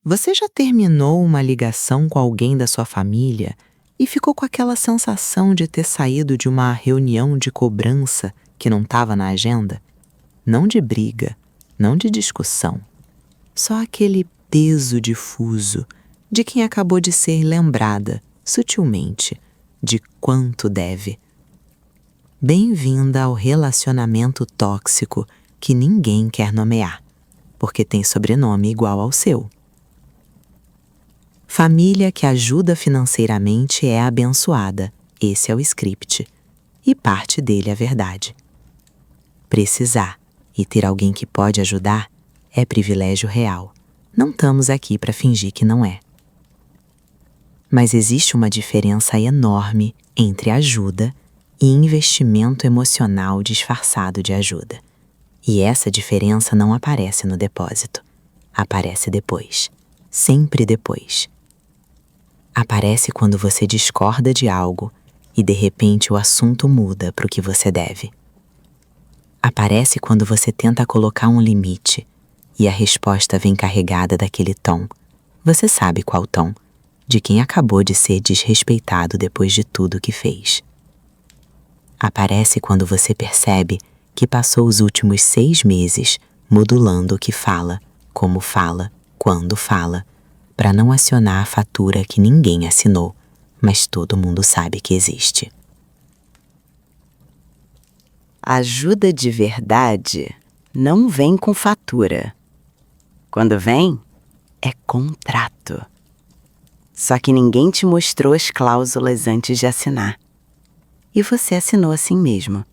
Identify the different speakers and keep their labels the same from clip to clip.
Speaker 1: Você já terminou uma ligação com alguém da sua família e ficou com aquela sensação de ter saído de uma reunião de cobrança que não estava na agenda? Não de briga, não de discussão. Só aquele peso difuso de quem acabou de ser lembrada, sutilmente, de quanto deve. Bem-vinda ao relacionamento tóxico que ninguém quer nomear, porque tem sobrenome igual ao seu. Família que ajuda financeiramente é abençoada. Esse é o script. E parte dele é verdade. Precisar e ter alguém que pode ajudar é privilégio real. Não estamos aqui para fingir que não é. Mas existe uma diferença enorme entre ajuda e investimento emocional disfarçado de ajuda. E essa diferença não aparece no depósito. Aparece depois. Sempre depois. Aparece quando você discorda de algo e de repente o assunto muda para o que você deve. Aparece quando você tenta colocar um limite e a resposta vem carregada daquele tom. Você sabe qual tom? De quem acabou de ser desrespeitado depois de tudo que fez. Aparece quando você percebe que passou os últimos 6 meses modulando o que fala, como fala, quando fala, para não acionar a fatura que ninguém assinou, mas todo mundo sabe que existe.
Speaker 2: Ajuda de verdade não vem com fatura. Quando vem, é contrato. Só que ninguém te mostrou as cláusulas antes de assinar. E você assinou assim mesmo.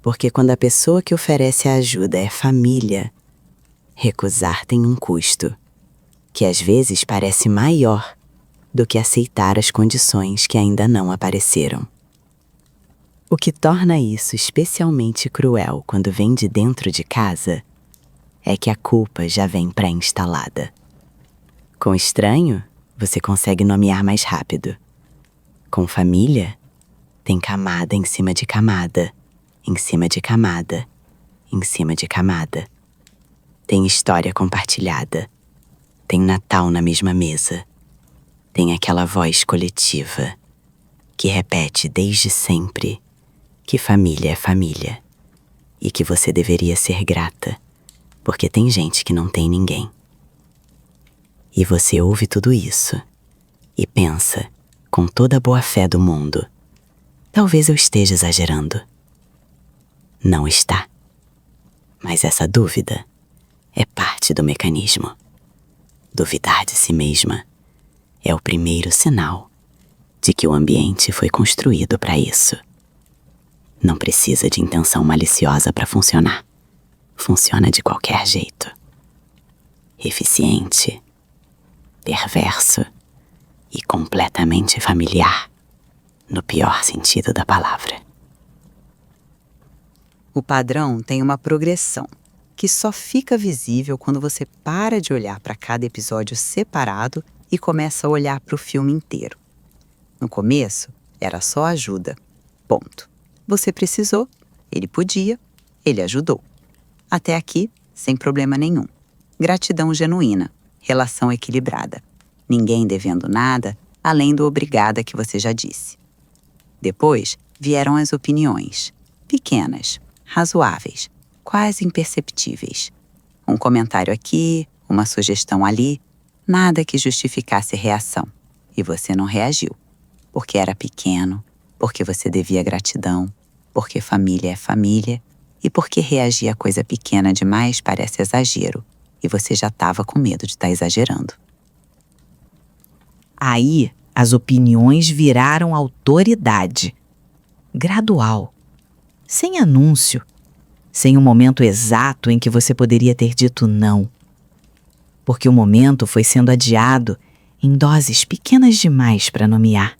Speaker 2: Porque quando a pessoa que oferece a ajuda é família, recusar tem um custo, que às vezes parece maior do que aceitar as condições que ainda não apareceram. O que torna isso especialmente cruel quando vem de dentro de casa é que a culpa já vem pré-instalada. Com estranho, você consegue nomear mais rápido. Com família, tem camada em cima de camada, em cima de camada, em cima de camada. Tem história compartilhada. Tem Natal na mesma mesa. Tem aquela voz coletiva que repete desde sempre que família é família e que você deveria ser grata, porque tem gente que não tem ninguém. E você ouve tudo isso e pensa, com toda a boa fé do mundo, talvez eu esteja exagerando. Não está. Mas essa dúvida é parte do mecanismo. Duvidar de si mesma é o primeiro sinal de que o ambiente foi construído para isso. Não precisa de intenção maliciosa para funcionar. Funciona de qualquer jeito. Eficiente, perverso e completamente familiar, no pior sentido da palavra.
Speaker 1: O padrão tem uma progressão que só fica visível quando você para de olhar para cada episódio separado e começa a olhar para o filme inteiro. No começo, era só ajuda. Ponto. Você precisou, ele podia, ele ajudou. Até aqui, sem problema nenhum. Gratidão genuína, relação equilibrada. Ninguém devendo nada, além do obrigada que você já disse. Depois, vieram as opiniões. Pequenas, razoáveis, quase imperceptíveis. Um comentário aqui, uma sugestão ali, nada que justificasse reação. E você não reagiu. Porque era pequeno, porque você devia gratidão, porque família é família e porque reagir a coisa pequena demais parece exagero e você já estava com medo de estar exagerando.
Speaker 3: Aí, as opiniões viraram autoridade. Gradual. Sem anúncio. Sem um momento exato em que você poderia ter dito não. Porque o momento foi sendo adiado em doses pequenas demais para nomear.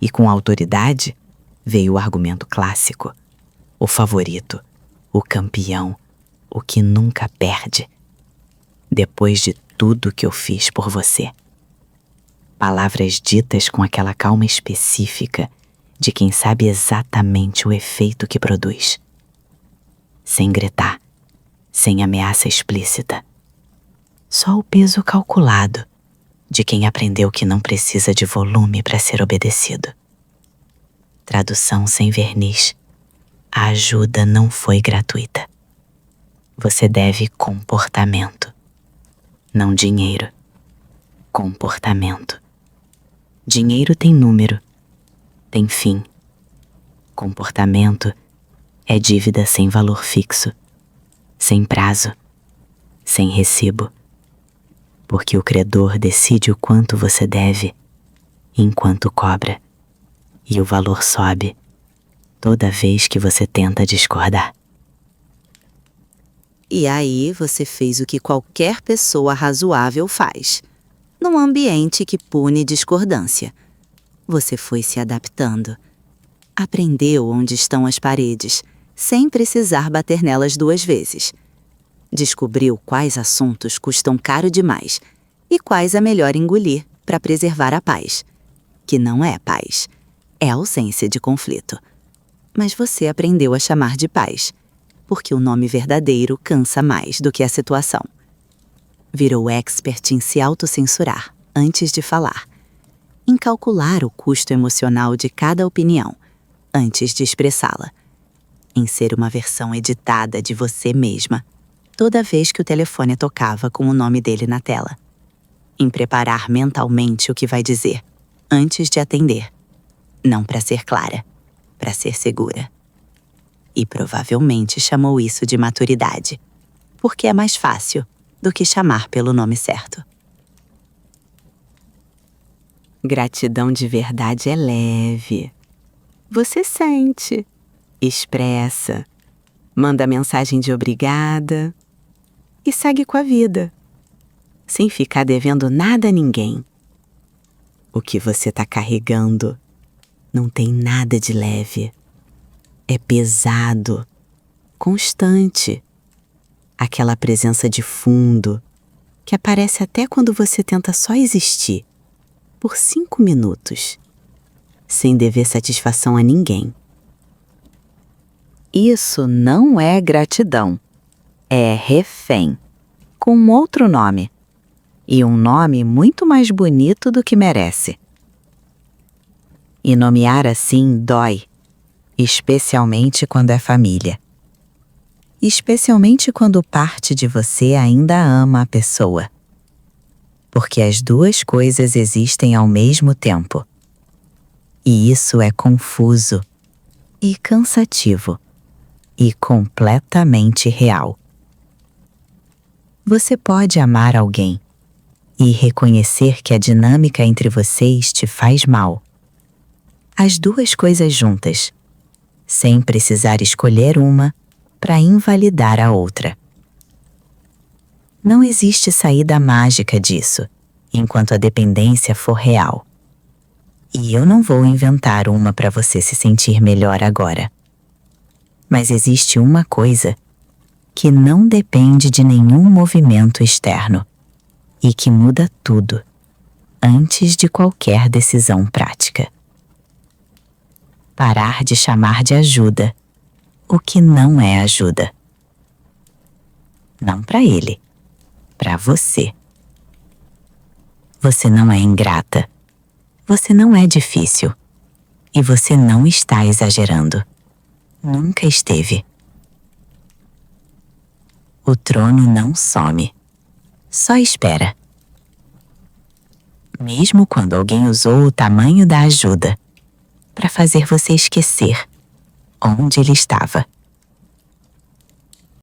Speaker 3: E com autoridade veio o argumento clássico, o favorito, o campeão, o que nunca perde. Depois de tudo que eu fiz por você. Palavras ditas com aquela calma específica de quem sabe exatamente o efeito que produz. Sem gritar, sem ameaça explícita. Só o peso calculado de quem aprendeu que não precisa de volume para ser obedecido. Tradução sem verniz. A ajuda não foi gratuita. Você deve comportamento, não dinheiro. Comportamento. Dinheiro tem número, tem fim. Comportamento é dívida sem valor fixo, sem prazo, sem recibo. Porque o credor decide o quanto você deve enquanto cobra, e o valor sobe toda vez que você tenta discordar.
Speaker 1: E aí você fez o que qualquer pessoa razoável faz, num ambiente que pune discordância. Você foi se adaptando. Aprendeu onde estão as paredes, sem precisar bater nelas 2 vezes. Descobriu quais assuntos custam caro demais e quais é melhor engolir para preservar a paz. Que não é paz, é ausência de conflito. Mas você aprendeu a chamar de paz, porque o nome verdadeiro cansa mais do que a situação. Virou expert em se autocensurar antes de falar, em calcular o custo emocional de cada opinião antes de expressá-la, em ser uma versão editada de você mesma toda vez que o telefone tocava com o nome dele na tela, em preparar mentalmente o que vai dizer antes de atender, não para ser clara, para ser segura. E provavelmente chamou isso de maturidade, porque é mais fácil do que chamar pelo nome certo. Gratidão de verdade é leve. Você sente, expressa, manda mensagem de obrigada e segue com a vida, sem ficar devendo nada a ninguém. O que você está carregando não tem nada de leve. É pesado, constante. Aquela presença de fundo que aparece até quando você tenta só existir, por 5 minutos, sem dever satisfação a ninguém.
Speaker 2: Isso não é gratidão. É refém, com outro nome. E um nome muito mais bonito do que merece. E nomear assim dói, especialmente quando é família. Especialmente quando parte de você ainda ama a pessoa. Porque as 2 coisas existem ao mesmo tempo. E isso é confuso e cansativo e completamente real. Você pode amar alguém e reconhecer que a dinâmica entre vocês te faz mal. As 2 coisas juntas, sem precisar escolher uma para invalidar a outra. Não existe saída mágica disso, enquanto a dependência for real. E eu não vou inventar uma para você se sentir melhor agora. Mas existe uma coisa que não depende de nenhum movimento externo e que muda tudo antes de qualquer decisão prática. Parar de chamar de ajuda o que não é ajuda. Não para ele, para você. Você não é ingrata. Você não é difícil. E você não está exagerando. Nunca esteve. O trono não some. Só espera. Mesmo quando alguém usou o tamanho da ajuda para fazer você esquecer onde ele estava.